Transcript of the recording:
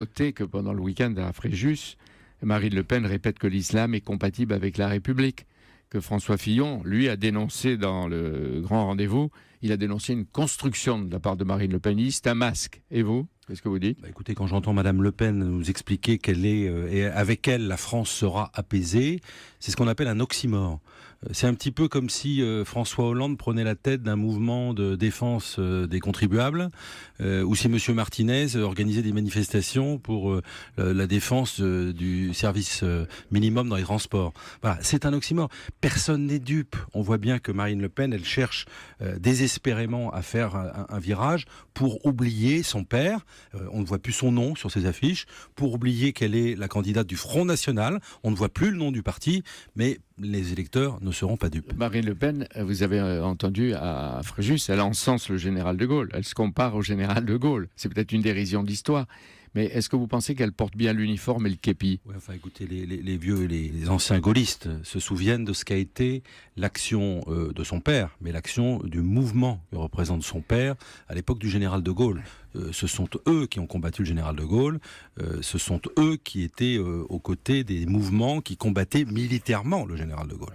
Notez que pendant le week-end à Fréjus, Marine Le Pen répète que l'islam est compatible avec la République, que François Fillon, lui, a dénoncé dans le grand rendez-vous, il a dénoncé une construction de la part de Marine Le Pen. C'est un masque. Et vous, qu'est-ce que vous dites ? Écoutez, quand j'entends Madame Le Pen nous expliquer qu'elle est, et avec elle, la France sera apaisée, c'est ce qu'on appelle un oxymore. C'est un petit peu comme si François Hollande prenait la tête d'un mouvement de défense des contribuables, ou si Monsieur Martinez organisait des manifestations pour la défense du service minimum dans les transports. Voilà, c'est un oxymore. Personne n'est dupe. On voit bien que Marine Le Pen, elle cherche désespérément à faire un virage pour oublier son père. On ne voit plus son nom sur ses affiches, pour oublier qu'elle est la candidate du Front National. On ne voit plus le nom du parti, mais les électeurs ne seront pas dupes. Marine Le Pen, vous avez entendu à Fréjus, elle encense le général de Gaulle. Elle se compare au général de Gaulle. C'est peut-être une dérision de l'histoire. Mais est-ce que vous pensez qu'elle porte bien l'uniforme et le képi ? Ouais, enfin, écoutez, les vieux, les anciens gaullistes se souviennent de ce qu'a été l'action de son père, mais l'action du mouvement que représente son père à l'époque du général de Gaulle. Ce sont eux qui ont combattu le général de Gaulle, ce sont eux qui étaient aux côtés des mouvements qui combattaient militairement le général de Gaulle.